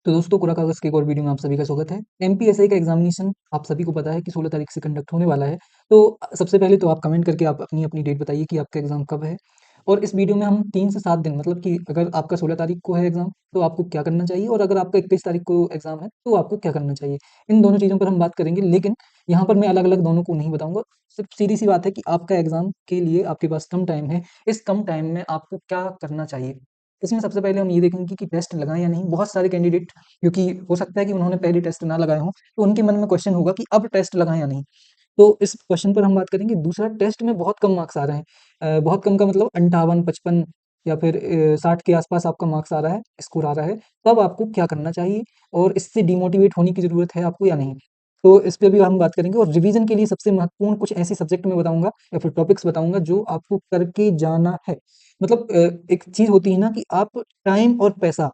तो दोस्तों, कुरा कागज़ के एक और वीडियो में आप सभी का स्वागत है। एमपीएसआई का एग्ज़ामिनेशन आप सभी को पता है कि 16 तारीख से कंडक्ट होने वाला है। तो सबसे पहले तो आप कमेंट करके आप अपनी-अपनी डेट बताइए कि आपका एग्ज़ाम कब है। और इस वीडियो में हम 3 से 7 दिन मतलब कि अगर आपका 16 तारीख को है एग्ज़ाम, तो आपको क्या करना चाहिए और अगर आपका 21 तारीख को एग्ज़ाम है, तो आपको क्या करना चाहिए। इन दोनों चीज़ों पर हम बात करेंगे, लेकिन यहाँ पर मैं अलग-अलग दोनों को नहीं बताऊँगा। सिर्फ़ सीधी-सी बात है कि आपका एग्ज़ाम के लिए आपके पास कम टाइम है। इस कम टाइम में आपको क्या करना चाहिए? इसमें सबसे पहले हम ये देखेंगे कि टेस्ट लगाएँ या नहीं। बहुत सारे कैंडिडेट, क्योंकि हो सकता है कि उन्होंने पहले टेस्ट ना लगाए हों, तो उनके मन में क्वेश्चन होगा कि अब टेस्ट लगाएँ या नहीं? तो इस क्वेश्चन पर हम बात करेंगे। दूसरा, टेस्ट में बहुत कम मार्क्स आ रहे हैं। बहुत कम का मतलब 58, 55 या फिर 60 के आस-पास आपका मार्क्स आ रहा है, स्कोर आ रहा है, तब आपको क्या करना चाहिए और इससे डिमोटिवेट होने की ज़रूरत है आपको या नहीं? तो इस पे भी हम बात करेंगे और रिवीज़न के लिए सबसे महत्वपूर्ण कुछ ऐसे सब्जेक्ट मैं बताऊँगा या फिर टॉपिक्स बताऊँगा जो आपको करके जाना है। मतलब एक चीज़ होती है ना कि आप टाइम और पैसा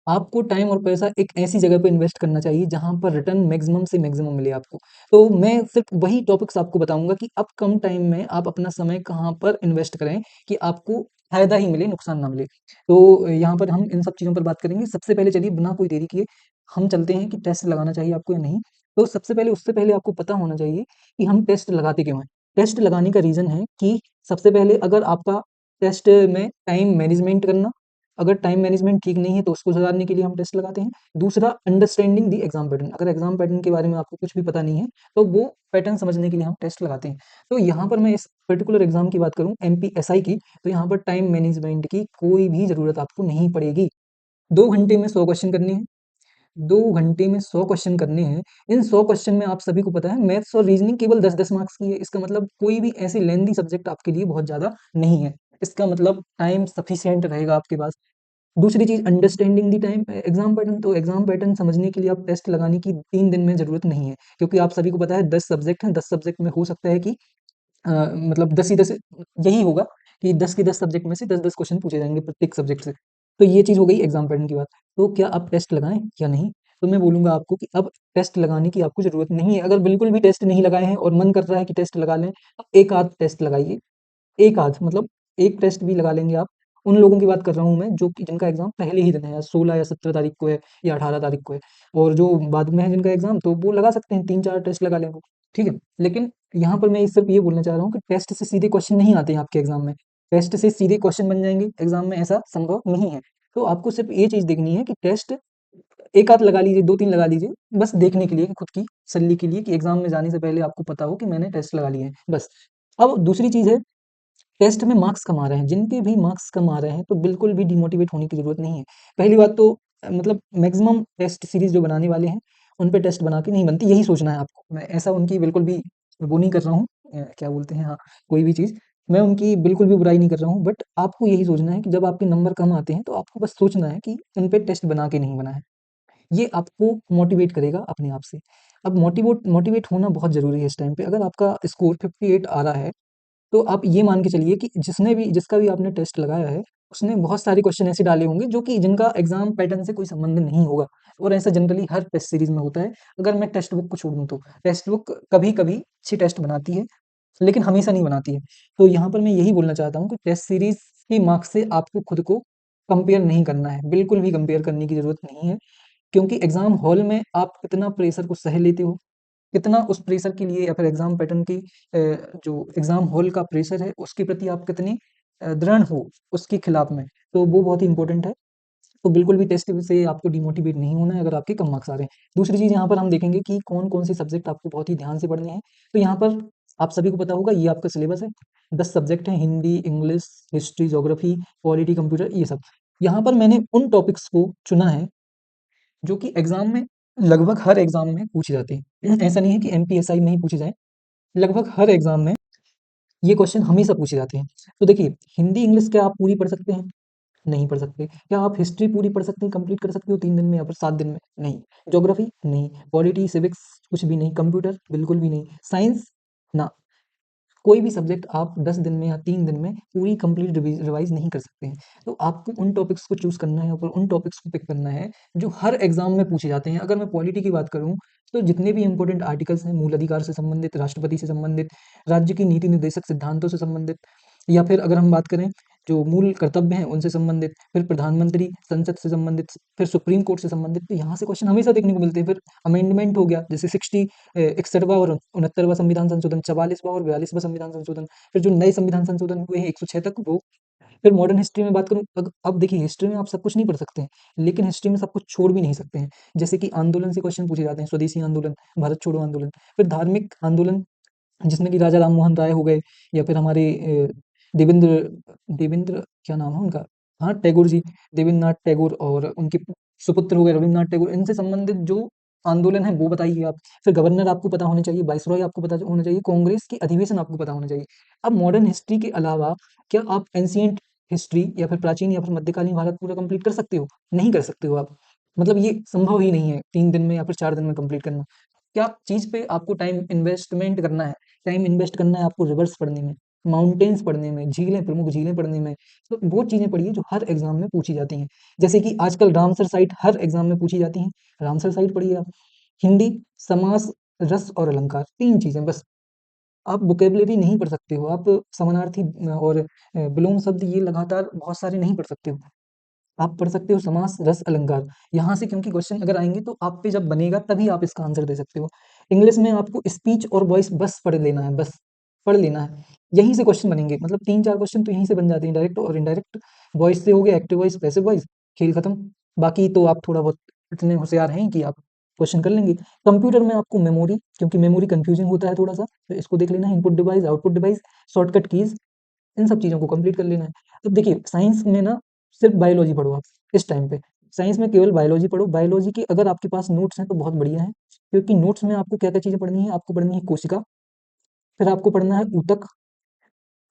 आपको टाइम और पैसा एक ऐसी जगह पे इन्वेस्ट करना चाहिए जहाँ पर रिटर्न मैक्सिमम से मैक्सिमम मिले आपको। तो मैं सिर्फ़ वही टॉपिक्स आपको बताऊँगा कि अब कम टाइम में आप अपना समय कहाँ पर इन्वेस्ट करें कि आपको फ़ायदा ही मिले, नुकसान ना मिले। तो यहाँ पर हम इन सब चीज़ों पर बात करेंगे। सबसे पहले चलिए बिना कोई देरी किए हम चलते हैं कि टेस्ट लगाना चाहिए आपको या नहीं। तो सबसे पहले उससे पहले आपको पता होना चाहिए कि हम टेस्ट लगाते क्यों हैं? टेस्ट लगाने का रीज़न है कि सबसे पहले अगर आपका टेस्ट में टाइम मैनेजमेंट करना, अगर टाइम मैनेजमेंट ठीक नहीं है तो उसको सुधारने के लिए हम टेस्ट लगाते हैं। दूसरा, अंडरस्टैंडिंग द एग्ज़ाम पैटर्न, अगर एग्ज़ाम पैटर्न के बारे में आपको कुछ भी पता नहीं है, तो वो पैटर्न समझने के लिए हम टेस्ट लगाते हैं। तो यहाँ पर मैं इस पर्टिकुलर एग्ज़ाम की बात करूँ एमपीएसआई की, तो यहाँ पर टाइम मैनेजमेंट की कोई भी ज़रूरत आपको नहीं पड़ेगी। 2 घंटे में 100 क्वेश्चन करने हैं, 2 घंटे में 100 क्वेश्चन करने हैं। इन 100 क्वेश्चन में आप सभी को पता है मैथ्स और रीज़निंग केवल 10-10 मार्क्स की है। इसका मतलब कोई भी ऐसी लेंथी सब्जेक्ट आपके लिए बहुत ज़्यादा नहीं है। इसका मतलब टाइम सफिशिएंट रहेगा आपके पास। दूसरी चीज़, understanding the time exam pattern, तो एग्ज़ाम पैटर्न समझने के लिए आप टेस्ट लगाने की 3 दिन में ज़रूरत नहीं है, क्योंकि आप सभी को पता है 10 सब्जेक्ट हैं, 10 सब्जेक्ट में हो सकता है कि मतलब 10 ही 10 यही होगा कि 10 के 10 सब्जेक्ट में से 10-10 क्वेश्चन पूछे जाएँगे प्रत्येक सब्जेक्ट से। तो ये चीज़ हो गई एग्ज़ाम पैटर्न की बात। तो क्या आप टेस्ट लगाएँ या नहीं? तो मैं बोलूँगा आपको कि अब टेस्ट लगाने की आपको ज़रूरत नहीं है। अगर बिल्कुल भी टेस्ट नहीं लगाए हैं और मन कर रहा है कि टेस्ट लगा लें, तो एक आध टेस्ट लगाइए। एक आध मतलब 1 टेस्ट भी लगा लेंगे आप। उन लोगों की बात कर रहा हूँ मैं जो कि जिनका एग्ज़ाम पहले ही दिन है, या 16 या 17 तारीख को है या 18 तारीख को है, और जो बाद में है जिनका एग्ज़ाम, तो वो लगा सकते हैं, 3-4 टेस्ट लगा लें वो, ठीक है? लेकिन यहाँ पर मैं सिर्फ़ ये बोलना चाह रहा हूँ कि टेस्ट से सीधे क्वेश्चन नहीं आते हैं आपके एग्ज़ाम में। टेस्ट से सीधे क्वेश्चन बन जाएँगे एग्ज़ाम में, ऐसा संभव नहीं है। तो आपको सिर्फ़ ये चीज़ देखनी है कि टेस्ट 1 आध लगा लीजिए, 2-3 लगा लीजिए, बस देखने के लिए कि खुद की तसल्ली के लिए कि एग्ज़ाम में जाने से पहले आपको पता हो कि मैंने टेस्ट लगा लिए हैं, बस। अब दूसरी चीज़ है, टेस्ट में मार्क्स कम आ रहे हैं, जिनके भी मार्क्स कम आ रहे हैं, तो बिल्कुल भी डिमोटिवेट होने की ज़रूरत नहीं है। पहली बात तो मतलब मैक्सिमम टेस्ट सीरीज़ जो बनाने वाले हैं, उन पे टेस्ट बना के नहीं बनती, यही सोचना है आपको। मैं ऐसा उनकी बिल्कुल भी वो नहीं कर रहा हूँ, क्या बोलते हैं, हाँ, कोई भी चीज़, मैं उनकी बिल्कुल भी बुराई नहीं कर रहा हूँ, बट आपको यही सोचना है कि जब आपके नंबर कम आते हैं, तो आपको बस सोचना है कि इन पे टेस्ट बना के नहीं बना है। ये आपको मोटिवेट करेगा अपने आप से। अब मोटिवेट होना बहुत ज़रूरी है इस टाइम पे। अगर आपका स्कोर 58 आ रहा है, तो आप ये मान के चलिए कि जिसका भी आपने टेस्ट लगाया है, उसने बहुत सारे क्वेश्चन ऐसे डाले होंगे जो कि जिनका एग्ज़ाम पैटर्न से कोई संबंध नहीं होगा, और ऐसा जनरली हर टेस्ट सीरीज़ में होता है। अगर मैं टेक्स्ट बुक को छोड़ दूँ तो, टेक्स्ट बुक कभी-कभी अच्छी टेस्ट बनाती है, लेकिन हमेशा नहीं बनाती है। तो यहाँ पर मैं यही बोलना चाहता हूँ कि टेस्ट सीरीज़ के मार्क्स से आपको खुद को कंपेयर नहीं करना है, बिल्कुल भी कंपेयर करने की ज़रूरत नहीं है। क्योंकि एग्ज़ाम हॉल में आप कितना प्रेशर को सह लेते हो, कितना उस प्रेशर के लिए या फिर एग्ज़ाम पैटर्न की जो एग्ज़ाम हॉल का प्रेशर है, उसके प्रति आप कितने दृढ़ हो उसके खिलाफ में, तो वो बहुत ही इम्पोर्टेंट है। तो बिल्कुल भी टेस्ट से आपको डिमोटिवेट नहीं होना है अगर आपके कम मार्क्स आ रहे हैं। दूसरी चीज़ यहाँ पर हम देखेंगे कि कौन-कौन से सब्जेक्ट आपको बहुत ही ध्यान से पढ़ने हैं। तो यहाँ पर आप सभी को पता होगा, ये आपका सिलेबस है। 10 सब्जेक्ट हैं, Hindi, English, history, geography, polity, computer, ये सब। यहाँ पर मैंने उन टॉपिक्स को चुना है जो कि एग्ज़ाम में लगभग हर एग्ज़ाम में पूछे जाते हैं। ऐसा नहीं है कि एमपीएसआई में ही पूछे जाएँ, लगभग हर एग्ज़ाम में ये क्वेश्चन हमेशा पूछे जाते हैं। तो देखिए, हिंदी, इंग्लिश क्या आप पूरी पढ़ सकते हैं? नहीं पढ़ सकते। क्या आप हिस्ट्री पूरी पढ़ सकते हैं, कंप्लीट कर सकते हो 3 दिन में या फिर 7 दिन में? नहीं। ज्योग्राफी? नहीं। पॉलिटी, सिविक्स कुछ भी नहीं। कंप्यूटर? बिल्कुल भी नहीं। साइंस? ना। कोई भी सब्जेक्ट आप 10 दिन में या 3 दिन में पूरी कंप्लीट रिवाइज़ नहीं कर सकते हैं। तो आपको उन टॉपिक्स को चूज़ करना है और उन टॉपिक्स को पिक करना है जो हर एग्ज़ाम में पूछे जाते हैं। अगर मैं पॉलिटी की बात करूँ, तो जितने भी इम्पोर्टेंट आर्टिकल्स हैं, मूल अधिकार से संबंधित, राष्ट्रपति से संबंधित, राज्य की नीति निर्देशक सिद्धांतों से संबंधित, या फिर अगर हम बात करें जो मूल कर्तव्य हैं उनसे संबंधित, फिर प्रधानमंत्री, संसद से संबंधित, फिर सुप्रीम कोर्ट से संबंधित, तो यहाँ से क्वेश्चन हमेशा देखने को मिलते हैं। फिर अमेंडमेंट हो गया, जैसे 61वां और 69वां संविधान संशोधन, 44वां और 42वां संविधान संशोधन, फिर जो नए संविधान संशोधन हुए हैं 106 तक वो। फिर मॉडर्न हिस्ट्री में बात करूँ, अब देखिए हिस्ट्री में आप सब कुछ नहीं पढ़ सकते हैं, लेकिन हिस्ट्री में सब कुछ छोड़ भी नहीं सकते हैं। जैसे कि आंदोलन से क्वेश्चन पूछे जाते हैं, स्वदेशी आंदोलन, भारत छोड़ो आंदोलन, फिर धार्मिक आंदोलन जिसमें कि राजा राम मोहन राय हो गए, या फिर हमारे देवेंद्र देवेंद्र क्या नाम है उनका? हाँ, टैगोर जी, देवेंद्रनाथ टैगोर, और उनके सुपुत्र हो गए रवींद्रनाथ टैगोर, इनसे संबंधित जो आंदोलन है वो बताइए आप। फिर गवर्नर आपको पता होने चाहिए, वाइसरॉय आपको पता होना चाहिए, कांग्रेस के अधिवेशन आपको पता होना चाहिए। अब मॉडर्न हिस्ट्री के अलावा क्या आप एंशिएंट हिस्ट्री या फिर प्राचीन या फिर मध्यकालीन भारत पूरा कंप्लीट कर सकते हो? नहीं कर सकते हो आप। मतलब ये संभव ही नहीं है 3 दिन में या फिर 4 दिन में कंप्लीट करना। क्या चीज़ पे आपको टाइम इन्वेस्टमेंट करना है, टाइम इन्वेस्ट करना है आपको रिवर्स पढ़ने में, माउंटेन्स पढ़ने में, झीलें, प्रमुख झीलें पढ़ने में। तो वो चीज़ें पढ़िए जो हर एग्ज़ाम में पूछी जाती हैं। जैसे कि आजकल रामसर साइट हर एग्ज़ाम में पूछी जाती हैं, रामसर साइट पढ़िए आप। हिंदी, समास, रस और अलंकार, 3 चीज़ें बस। आप वोकैब्युलरी नहीं पढ़ सकते हो, आप समानार्थी और विलोम शब्द ये लगातार बहुत सारे नहीं पढ़ सकते हो। आप पढ़ सकते हो समास, रस, अलंकार। यहाँ से क्योंकि क्वेश्चन अगर आएँगे तो आप पे जब बनेगा तभी आप इसका आंसर दे सकते हो। इंग्लिश में आपको स्पीच और वॉइस बस पढ़ लेना है, बस पढ़ लेना है। यहीं से क्वेश्चन बनेंगे, मतलब 3-4 क्वेश्चन तो यहीं से बन जाते हैं, डायरेक्ट और इनडायरेक्ट। वॉइस से हो गया, एक्टिव वॉइस, पैसिव वॉइस, खेल खत्म। बाकी तो आप थोड़ा बहुत इतने होशियार हैं कि आप क्वेश्चन कर लेंगे। कंप्यूटर में आपको मेमोरी, क्योंकि मेमोरी कन्फ्यूजिंग होता है थोड़ा-सा, तो इसको देख लेना है। Input device, output device, shortcut keys, इन सब चीज़ों को कंप्लीट कर लेना है। अब देखिए साइंस में ना सिर्फ बायोलॉजी पढ़ो आप इस टाइम पे। साइंस में केवल बायोलॉजी पढ़ो। बायोलॉजी की अगर आपके पास नोट्स हैं तो बहुत बढ़िया है, क्योंकि नोट्स में आपको क्या-क्या चीज़ें पढ़नी है, आपको पढ़नी है कोशिका, फिर आपको पढ़ना है ऊतक,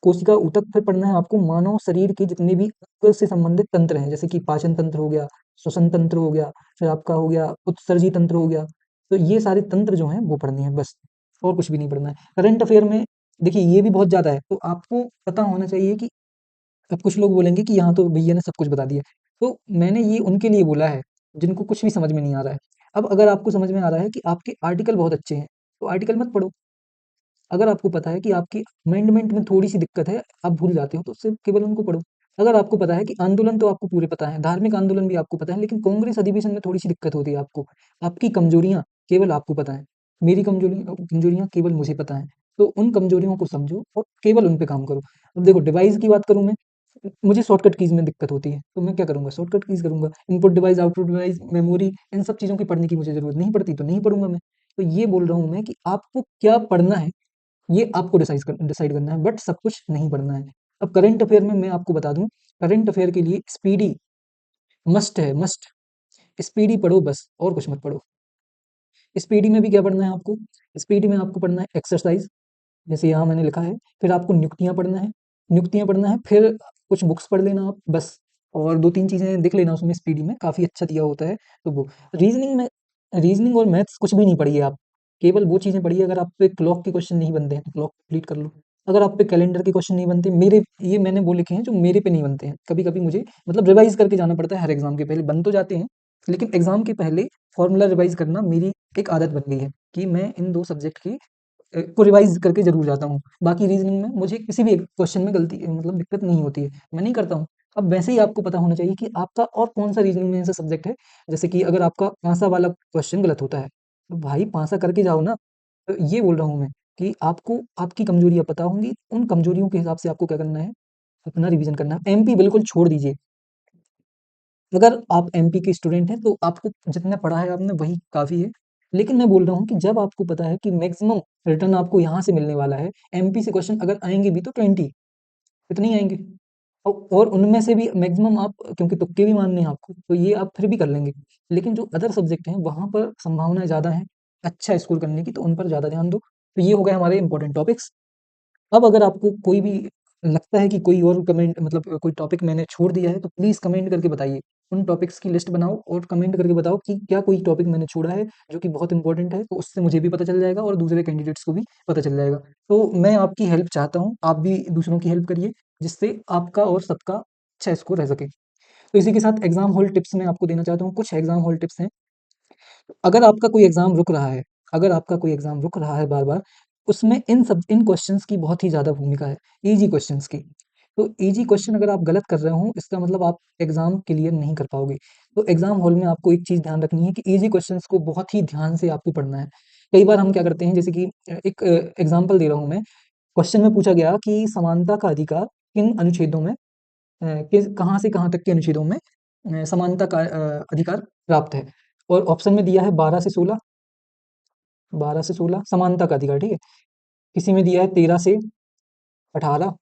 कोशिका, ऊतक, फिर पढ़ना है आपको मानव शरीर के जितने भी अंग से संबंधित तंत्र हैं, जैसे कि पाचन तंत्र हो गया, श्वसन तंत्र हो गया, फिर आपका हो गया उत्सर्जी तंत्र हो गया। तो ये सारे तंत्र जो हैं वो पढ़ने हैं बस, और कुछ भी नहीं पढ़ना है। करंट अफ़ेयर में देखिए ये भी बहुत ज़्यादा है, तो आपको पता होना चाहिए कि अब कुछ लोग बोलेंगे कि यहाँ तो भैया ने सब कुछ बता दिया। तो मैंने ये उनके लिए बोला है, जिनको कुछ भी समझ में नहीं आ रहा है। अब अगर आपको समझ में आ रहा है कि आपके आर्टिकल बहुत अच्छे हैं, तो आर्टिकल मत पढ़ो। अगर आपको पता है कि आपकी अमेंडमेंट में थोड़ी-सी दिक्कत है, आप भूल जाते हो, तो सिर्फ़ केवल उनको पढ़ो। अगर आपको पता है कि आंदोलन तो आपको पूरे पता हैं, धार्मिक आंदोलन भी आपको पता है, लेकिन कांग्रेस अधिवेशन में थोड़ी-सी दिक्कत होती है आपको। आपकी कमजोरियाँ केवल आपको पता हैं, मेरी कमजोरियाँ केवल मुझे पता हैं। तो उन कमजोरियों को समझो और केवल उन पे काम करो। अब देखो डिवाइस की बात करूँ मैं, मुझे शॉर्टकट कीज़ में दिक्कत होती है, तो मैं क्या करूँगा? शॉर्टकट कीज़ करूँगा। Input device, output device, memory, इन सब चीज़ों की पढ़ने की मुझे ज़रूरत नहीं पड़ती, तो नहीं पढ़ूँगा मैं। तो ये बोल रहा हूँ मैं कि आपको क्या पढ़ना है, ये आपको डिसाइड करना है, बट सब कुछ नहीं पढ़ना है। अब करंट अफ़ेयर में मैं आपको बता दूँ, करंट अफ़ेयर के लिए स्पीडी मस्ट है, मस्ट। स्पीडी पढ़ो बस, और कुछ मत पढ़ो। स्पीडी में भी क्या पढ़ना है आपको? स्पीडी में आपको पढ़ना है एक्सरसाइज़, जैसे यहाँ मैंने लिखा है, फिर आपको नियुक्तियाँ पढ़ना है, फिर कुछ बुक्स पढ़ लेना आप बस, और 2-3 चीज़ें देख लेना उसमें स्पीडी में, काफ़ी अच्छा दिया होता है, तो वो। रीज़निंग में रीज़निंग और मैथ्स कुछ भी नहीं पढ़िए आप, केवल वो चीज़ें पढ़िए अगर आप पे क्लॉक के क्वेश्चन नहीं बनते हैं, तो क्लॉक कंप्लीट कर लो। अगर आप पे कैलेंडर के क्वेश्चन नहीं बनते, मैंने वो लिखे हैं जो मेरे पे नहीं बनते हैं, कभी-कभी मुझे मतलब रिवाइज़ करके जाना पड़ता है हर एग्ज़ाम के पहले, बन तो जाते हैं, लेकिन एग्ज़ाम के पहले फ़ॉर्मूला रिवाइज़ करना मेरी एक आदत बन गई है, कि मैं इन 2 सब्जेक्ट की को रिवाइज़ करके ज़रूर जाता हूँ। बाकी रीज़निंग में मुझे किसी भी एक क्वेश्चन में गलती मतलब दिक्कत नहीं होती है, मैं नहीं करता हूँ। अब वैसे ही आपको पता होना चाहिए कि आपका और कौन-सा रीज़निंग में ऐसा सब्जेक्ट है, जैसे कि अगर आपका पासा वाला क्वेश्चन गलत होता है, तो भाई पासा करके जाओ ना। तो ये बोल रहा हूँ मैं कि आपको आपकी कमजोरियाँ पता होंगी, उन कमजोरियों के हिसाब से आपको क्या करना है, अपना रिवीज़न करना है। एमपी बिल्कुल छोड़ दीजिए। अगर आप एमपी के स्टूडेंट हैं, तो आपको जितना पढ़ा है आपने वही काफ़ी है। लेकिन मैं बोल रहा हूँ कि जब आपको पता है कि मैक्सिमम रिटर्न आपको यहाँ से मिलने वाला है, एमपी से क्वेश्चन अगर आएँगे भी तो 20 इतने ही आएँगे। और उनमें से भी मैक्सिमम आप क्योंकि तुक्के भी मारने हैं आपको, तो ये आप फिर भी कर लेंगे। लेकिन जो अदर सब्जेक्ट हैं, वहाँ पर संभावनाएँ ज़्यादा हैं अच्छा स्कोर करने की, तो उन पर ज़्यादा ध्यान दो। तो ये हो गए हमारे इम्पोर्टेंट टॉपिक्स। अब अगर आपको कोई भी लगता है कि कोई और कमेंट मतलब कोई टॉपिक मैंने छोड़ दिया है, तो प्लीज़ कमेंट करके बताइए। उन टॉपिक्स की लिस्ट बनाओ और कमेंट करके बताओ कि क्या कोई टॉपिक मैंने छोड़ा है, जो कि बहुत इम्पोर्टेंट है, तो उससे मुझे भी पता चल जाएगा और दूसरे कैंडिडेट्स को भी पता चल जाएगा। तो मैं आपकी हेल्प चाहता हूँ, आप भी दूसरों की हेल्प करिए, जिससे आपका और सबका अच्छा स्कोर रह सके। तो इसी के साथ एग्ज़ाम हॉल टिप्स मैं आपको देना चाहता हूँ, कुछ एग्ज़ाम हॉल टिप्स हैं। अगर आपका कोई एग्ज़ाम रुक रहा है अगर आपका कोई एग्ज़ाम रुक रहा है बार-बार, उसमें इन क्वेश्चन्स की बहुत ही ज़्यादा भूमिका है, ईज़ी क्वेश्चन्स की। तो ईज़ी क्वेश्चन अगर आप गलत कर रहे हो, इसका मतलब आप एग्ज़ाम क्लियर नहीं कर पाओगे। तो एग्ज़ाम हॉल में आपको एक चीज़ ध्यान रखनी है कि ईज़ी क्वेश्चन्स को बहुत ही ध्यान से आपको पढ़ना है। कई बार हम क्या करते हैं, जैसे कि एक एग्ज़ाम्पल दे रहा हूँ मैं, क्वेश्चन में पूछा गया कि समानता का अधिकार किन अनुच्छेदों में किस कहाँ से कहाँ तक के अनुच्छेदों में समानता का अधिकार प्राप्त है? और ऑप्शन में दिया है 12 से 16 समानता का अधिकार, ठीक है? किसी में दिया है 13 से 18,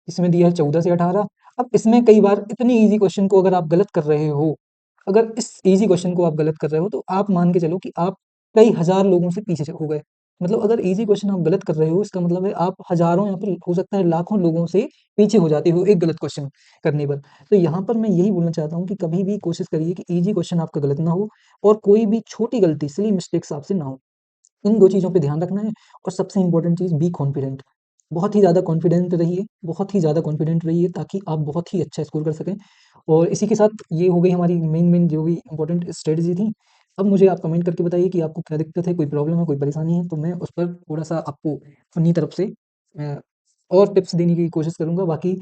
इसमें दिया है 14 से 18। अब इसमें कई बार इतने ईज़ी क्वेश्चन को अगर आप गलत कर रहे हो, अगर इस ईज़ी क्वेश्चन को आप गलत कर रहे हो, तो आप मान के चलो कि आप कई हज़ार लोगों से पीछे हो गए। मतलब अगर ईज़ी क्वेश्चन आप गलत कर रहे हो, इसका मतलब है आप हज़ारों या फिर हो सकता है लाखों लोगों से पीछे हो जाते हो एक गलत क्वेश्चन करने पर। तो यहाँ पर मैं यही बोलना चाहता हूँ कि कभी भी कोशिश करिए कि ईज़ी क्वेश्चन आपका गलत ना हो और कोई भी छोटी गलती, सिली मिस्टेक्स आपसे ना हो। इन 2 चीज़ों पे ध्यान रखना है और सबसे इम्पोर्टेंट चीज़ बी कॉन्फिडेंट। बहुत ही ज़्यादा कॉन्फिडेंट रहिए, बहुत ही ज़्यादा कॉन्फिडेंट रहिए ताकि आप बहुत ही अच्छा स्कोर कर सकें। और इसी के साथ ये हो गई हमारी मेन जो भी इम्पोर्टेंट स्ट्रैटेजी थी। अब मुझे आप कमेंट करके बताइए कि आपको क्या दिक्कत है, कोई प्रॉब्लम है, कोई परेशानी है, तो मैं उस पर थोड़ा-सा आपको अपनी तरफ से अ, और टिप्स देने की कोशिश करूँगा। बाकी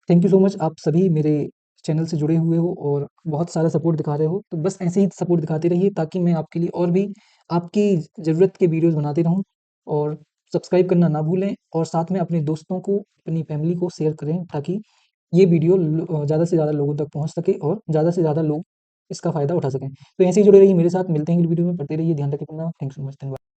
थैंक यू सो मच, आप सभी मेरे चैनल से जुड़े हुए हो और बहुत सारा सपोर्ट दिखा रहे हो। तो बस ऐसे ही सपोर्ट दिखाते रहिए ताकि मैं आपके लिए और भी आपकी ज़रूरत के वीडियोज़ बनाते रहूँ। और सब्सक्राइब करना ना भूलें और साथ में अपने दोस्तों को, अपनी फैमिली को शेयर करें ताकि ये वीडियो ज़्यादा से ज़्यादा लोगों तक पहुँच सके और ज़्यादा से ज़्यादा लोग इसका फ़ायदा उठा सकें। तो ऐसे ही जुड़े रहिए मेरे साथ, मिलते हैं अगली वीडियो में, पढ़ते रहिए, ध्यान रखिए अपना। थैंक यू सो मच, धन्यवाद।